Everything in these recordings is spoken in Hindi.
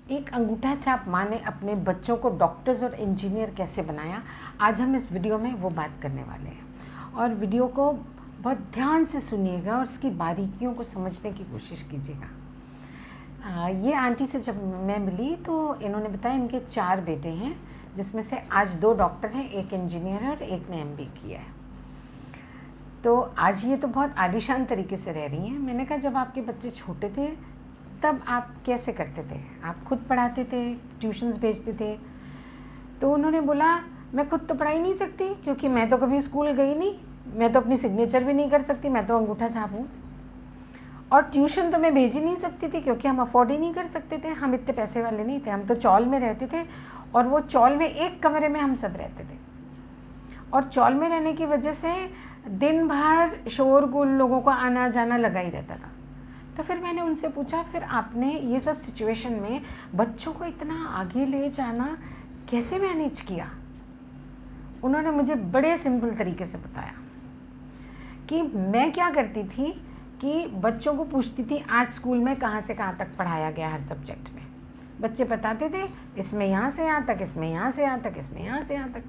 एक अंगूठा छाप माँ ने अपने बच्चों को डॉक्टर्स और इंजीनियर कैसे बनाया, आज हम इस वीडियो में वो बात करने वाले हैं। और वीडियो को बहुत ध्यान से सुनिएगा और उसकी बारीकियों को समझने की कोशिश कीजिएगा। ये आंटी से जब मैं मिली तो इन्होंने बताया इनके 4 बेटे हैं, जिसमें से आज 2 डॉक्टर हैं, एक इंजीनियर है और एक ने MBA किया है। तो आज ये तो बहुत आलीशान तरीके से रह रही हैं। मैंने कहा जब आपके बच्चे छोटे थे तब आप कैसे करते थे? आप खुद पढ़ाते थे, ट्यूशन्स भेजते थे? तो उन्होंने बोला मैं खुद तो पढ़ा ही नहीं सकती, क्योंकि मैं तो कभी स्कूल गई नहीं, मैं तो अपनी सिग्नेचर भी नहीं कर सकती, मैं तो अंगूठा छाप हूँ। और ट्यूशन तो मैं भेज ही नहीं सकती थी, क्योंकि हम अफोर्ड ही नहीं कर सकते थे, हम इतने पैसे वाले नहीं थे। हम तो चौल में रहते थे और वो चौल में एक कमरे में हम सब रहते थे, और चौल में रहने की वजह से दिन भर शोरगुल, लोगों को आना जाना लगा ही रहता था। तो फिर मैंने उनसे पूछा, फिर आपने ये सब सिचुएशन में बच्चों को इतना आगे ले जाना कैसे मैनेज किया? उन्होंने मुझे बड़े सिंपल तरीके से बताया कि मैं क्या करती थी कि बच्चों को पूछती थी आज स्कूल में कहाँ से कहाँ तक पढ़ाया गया हर सब्जेक्ट में। बच्चे बताते थे इसमें यहाँ से यहाँ तक, इसमें यहाँ से यहाँ तक, इसमें यहाँ से यहाँ तक।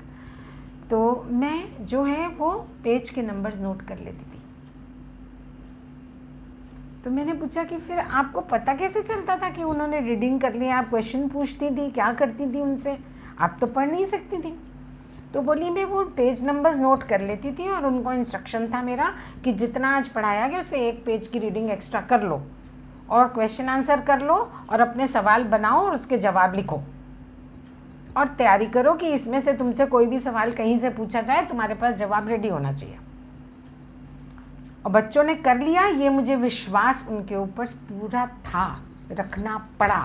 तो मैं जो है वो पेज के नंबर्स नोट कर लेती थी। तो मैंने पूछा कि फिर आपको पता कैसे चलता था कि उन्होंने रीडिंग कर लिया? आप क्वेश्चन पूछती थी, क्या करती थी उनसे? आप तो पढ़ नहीं सकती थी। तो बोली मैं वो पेज नंबर्स नोट कर लेती थी और उनको इंस्ट्रक्शन था मेरा कि जितना आज पढ़ाया गया उससे 1 पेज की रीडिंग एक्स्ट्रा कर लो और क्वेश्चन आंसर कर लो और अपने सवाल बनाओ और उसके जवाब लिखो और तैयारी करो कि इसमें से तुमसे कोई भी सवाल कहीं से पूछा जाए तुम्हारे पास जवाब रेडी होना चाहिए। और बच्चों ने कर लिया, ये मुझे विश्वास उनके ऊपर पूरा था, रखना पड़ा,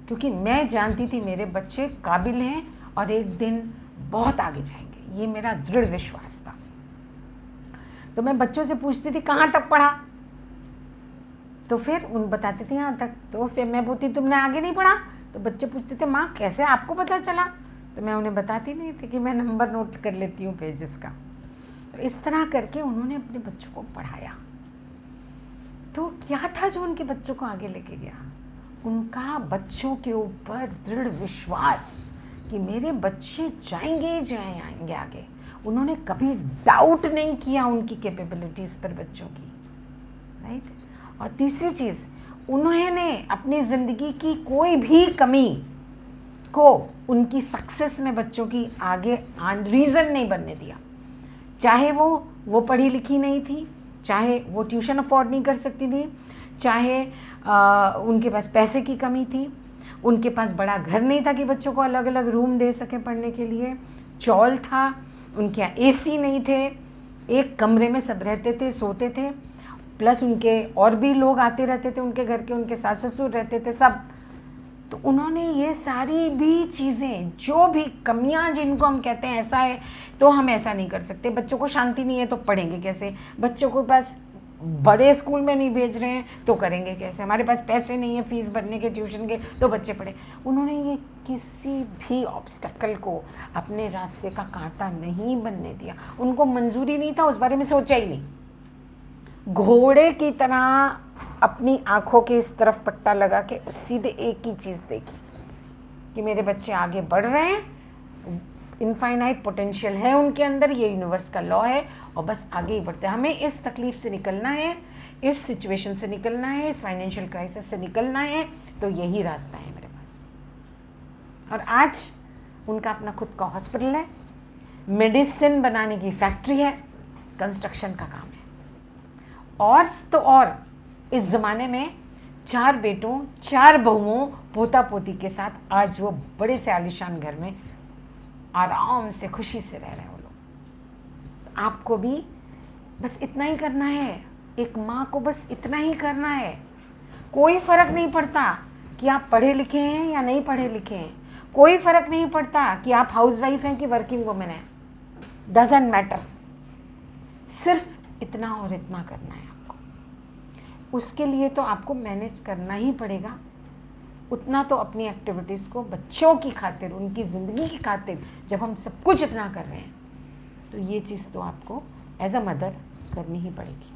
क्योंकि मैं जानती थी मेरे बच्चे काबिल हैं और एक दिन बहुत आगे जाएंगे, ये मेरा दृढ़ विश्वास था। तो मैं बच्चों से पूछती थी कहाँ तक पढ़ा, तो फिर उन बताते थे यहाँ तक। तो फिर मैं पूछती तुमने आगे नहीं पढ़ा? तो बच्चे पूछते थे माँ कैसे आपको पता चला? तो मैं उन्हें बताती नहीं थी कि मैं नंबर नोट कर लेती हूँ पेजेस का। तो इस तरह करके उन्होंने अपने बच्चों को पढ़ाया। तो क्या था जो उनके बच्चों को आगे लेके गया? उनका बच्चों के ऊपर दृढ़ विश्वास कि मेरे बच्चे जाएंगे आगे। उन्होंने कभी डाउट नहीं किया उनकी कैपेबिलिटीज़ पर बच्चों की, राइट। और तीसरी चीज़, उन्होंने अपनी ज़िंदगी की कोई भी कमी को उनकी सक्सेस में बच्चों की आगे रीज़न नहीं बनने दिया। चाहे वो पढ़ी लिखी नहीं थी, चाहे वो ट्यूशन अफोर्ड नहीं कर सकती थी, चाहे उनके पास पैसे की कमी थी, उनके पास बड़ा घर नहीं था कि बच्चों को अलग अलग रूम दे सके पढ़ने के लिए, चौल था, उनके यहाँ AC नहीं थे, एक कमरे में सब रहते थे, सोते थे, प्लस उनके और भी लोग आते रहते थे उनके घर के, उनके सास ससुर रहते थे सब। तो उन्होंने ये सारी भी चीज़ें, जो भी कमियां जिनको हम कहते हैं ऐसा है तो हम ऐसा नहीं कर सकते, बच्चों को शांति नहीं है तो पढ़ेंगे कैसे, बच्चों को पास बड़े स्कूल में नहीं भेज रहे हैं तो करेंगे कैसे, हमारे पास पैसे नहीं है फीस भरने के ट्यूशन के तो बच्चे पढ़े। उन्होंने ये किसी भी ऑब्स्टेकल को अपने रास्ते का कांटा नहीं बनने दिया, उनको मंजूरी नहीं था, उस बारे में सोचा ही नहीं। घोड़े की तरह अपनी आंखों के इस तरफ पट्टा लगा के सीधे एक ही चीज़ देखी कि मेरे बच्चे आगे बढ़ रहे हैं, इनफाइनाइट पोटेंशियल है उनके अंदर, ये यूनिवर्स का लॉ है और बस आगे ही बढ़ते हैं। हमें इस तकलीफ से निकलना है, इस सिचुएशन से निकलना है, इस फाइनेंशियल क्राइसिस से निकलना है, तो यही रास्ता है मेरे पास। और आज उनका अपना खुद का हॉस्पिटल है, मेडिसिन बनाने की फैक्ट्री है, कंस्ट्रक्शन का काम है। और तो और इस ज़माने में 4 बेटों 4 बहुओं पोता पोती के साथ आज वो बड़े से आलीशान घर में आराम से खुशी से रह रहे हैं वो लोग। आपको भी बस इतना ही करना है, एक माँ को बस इतना ही करना है। कोई फ़र्क नहीं पड़ता कि आप पढ़े लिखे हैं या नहीं पढ़े लिखे हैं, कोई फ़र्क नहीं पड़ता कि आप हाउसवाइफ हैं कि वर्किंग वुमेन हैं, डजेंट मैटर। सिर्फ इतना और इतना करना है आपको। उसके लिए तो आपको मैनेज करना ही पड़ेगा उतना, तो अपनी एक्टिविटीज़ को बच्चों की खातिर, उनकी ज़िंदगी की खातिर जब हम सब कुछ इतना कर रहे हैं तो ये चीज़ तो आपको एज अ मदर करनी ही पड़ेगी।